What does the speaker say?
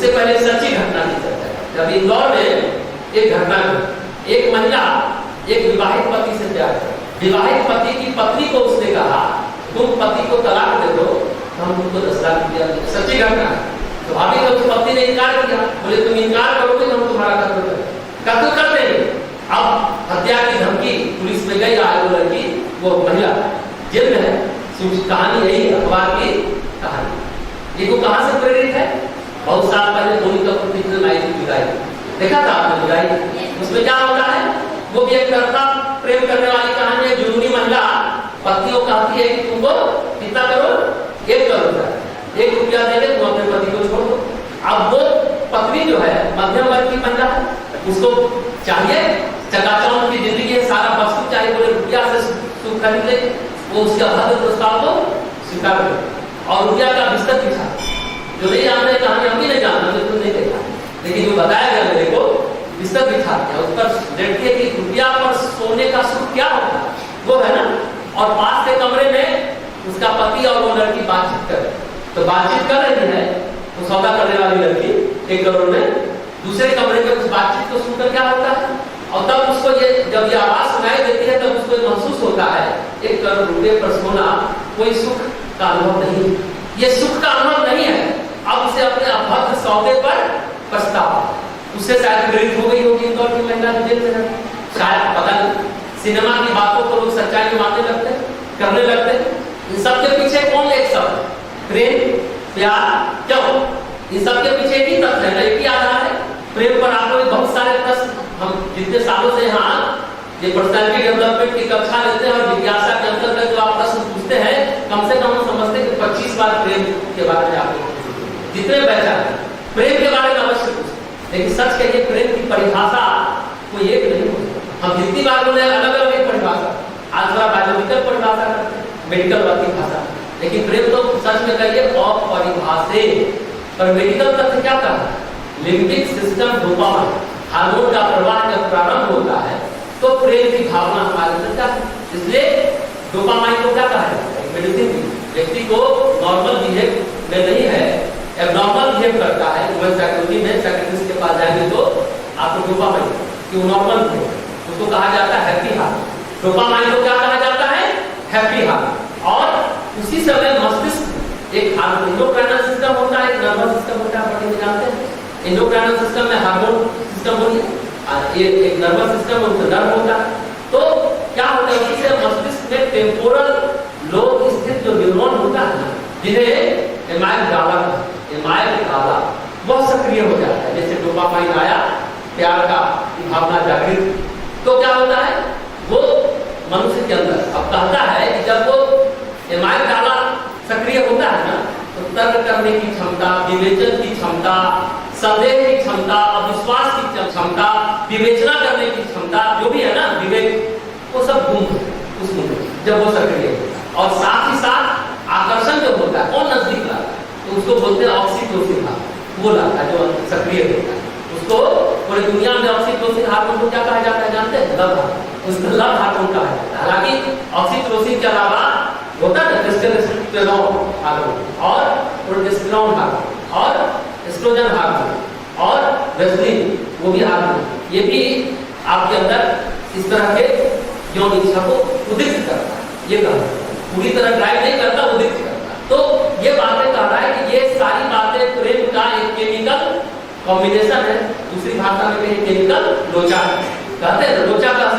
उससे पहले सच्ची घटना की चर्चा। जब इंदौर में एक घटना घटी, एक महिला एक विवाहित पति से प्यार कर, विवाहित पति की पत्नी को उसने कहा तुम पति को तलाक दे दो, हम तुमको 10 लाख रुपया देंगे। सच्ची घटना है। तो भाभी तो उस पत्नी ने इनकार किया, बोले तुम इनकार करोगे तो हम तुम्हारा कत्ल कर देंगे। अब हत्या की धमकी, पुलिस में गई, आज वो लड़की, वो महिला जेल में है। कहानी यही है, अखबार की कहानी। ये को कहां से प्रेरित है? बहुत साल पहले धोनी कपूर की फिल्म आई थी विदाई, देखा था आपने विदाई? उसमें क्या होता है, वो भी एक तरफा प्रेम करने वाली कहानी है। जुनूनी महिला पति को कहती है कि तुमको कितना करो, 1 करोड़ रुपया, 1 रुपया दे दे तुम अपने पति को छोड़ दो। अब वो पत्नी जो है मध्यम वर्ग की महिला है, उसको चाहिए चकाचौंध की जिंदगी है, सारा वस्तु चाहिए, बोले रुपया से सुख खरीद ले, वो उसके अभद्र प्रस्ताव को स्वीकार करे और रुपया का बिस्तर बिछा। जो नहीं जानते कहानी, हम भी नहीं जानते, बिल्कुल नहीं देखा, लेकिन जो बताया गया मेरे को, बिस्तर बिछा दिया, उस पर लड़के की रुपया पर सोने का सुख क्या होता है वो है ना। और पास के कमरे में उसका पति और वो लड़की बातचीत कर, तो बातचीत कर रही है, तो सौदा करने वाली लड़की 1 करोड़ में, दूसरे कमरे में उस बातचीत को सुनकर क्या होता है, और तब उसको ये जब ये आवाज सुनाई देती है तब उसको महसूस होता है 1 करोड़ रुपए पर सोना कोई सुख का अनुभव नहीं, ये सुख का अनुभव नहीं है। अब उसे अपने अभद्र सौदे पर पछतावा, उससे शायद प्रेरित हो गई होगी इंदौर की महिला जेल में, शायद पता नहीं। सिनेमा की बातों को लोग सच्चाई में मानने लगते हैं, करने लगते हैं। इन सबके पीछे कौन एक शब्द, प्रेम, प्यार, क्यों? इन सबके पीछे एक ही तथ्य है, एक ही आधार है, प्रेम पर। आपको बहुत सारे प्रश्न, हम जितने सालों से यहाँ ये पर्सनैलिटी डेवलपमेंट की कक्षा लेते हैं और जिज्ञासा के अंतर्गत जो आप प्रश्न पूछते हैं, कम से कम हम समझते हैं कि 25 बार प्रेम के बारे में आपको जितने पहचान प्रेम के बारे में अवश्य पूछते, लेकिन सच कहिए प्रेम की परिभाषा कोई एक नहीं होती। हम जितनी बार बोले अलग अलग एक परिभाषा, आज थोड़ा बायोलॉजिकल परिभाषा करते हैं, मेडिकल वाली भाषा, लेकिन प्रेम तो सच में कहिए अपरिभाषित। पर मेडिकल तथ्य क्या कहा, लिम्बिक सिस्टम डोपामाइन हार्मोन का प्रवाह जब प्रारंभ होता है तो प्रेम की भावना हमारे अंदर जाती है। इसलिए डोपामाइन को क्या कहा है, मेडिसिन व्यक्ति को नॉर्मल बिहेव में नहीं है, एबनॉर्मल बिहेव करता है। साइकोलॉजी में साइकियाट्रिस्ट के पास जाएंगे तो आपको डोपामाइन कि नॉर्मल बिहेव, उसको कहा जाता है हैप्पी हार्ट। डोपामाइन को क्या कहा जाता है, हैप्पी हार्ट। और उसी समय मस्तिष्क एक एंडोक्राइनल सिस्टम होता है, एक नर्वस सिस्टम होता है, बॉडी में जानते हैं। एंडोक्राइनल सिस्टम में हार्मोन सिस्टम होती है, एक नर्वस सिस्टम नर्व होता है। तो क्या होता है, इससे मस्तिष्क में टेम्पोरल लोब स्थित जो न्यूरॉन होता है, जिन्हें एमाइगडाला, वह सक्रिय हो जाता है। जैसे डोपामाइन आया, प्यार का भावना जागृत, तो क्या होता है, वो मनुष्य के अंदर अब कहता है कि जब वो एमाइगडाला सक्रिय होता है ना, तो तर्क करने की क्षमता, विवेचन की क्षमता, संदेह की क्षमता, अविश्वास की क्षमता, विवेचना करने की क्षमता, जो भी है ना विवेक, वो सब गुम उसमें जब वो सक्रिय होता है। और साथ ही साथ आकर्षण जो होता है वो नजदीक लाता है, तो उसको बोलते हैं ऑक्सीटोसिन हार्मोन, वो लाता है जो सक्रिय होता है। उसको पूरी दुनिया में ऑक्सीटोसिन हार्मोन को क्या कहा जाता है जानते हैं, लव हार्मोन। उसको लव हार्मोन कहा जाता है। हालांकि ऑक्सीटोसिन के अलावा होता है टेस्टोस्टेरोन हार्मोन और प्रोजेस्टेरोन हार्मोन और एस्ट्रोजन हार्मोन और वेस्लिन, वो भी हार्मोन, ये भी आपके अंदर इस तरह के यौन इच्छा को उद्दीप्त करता है। ये पूरी तरह ड्राइव नहीं करता, उद्दीप्त करता। तो ये बातें कह रहा है कि ये सारी बातें प्रेम का एक केमिकल कॉम्बिनेशन है। दूसरी भाषा में केमिकल लोचा कहते हैं, लोचा का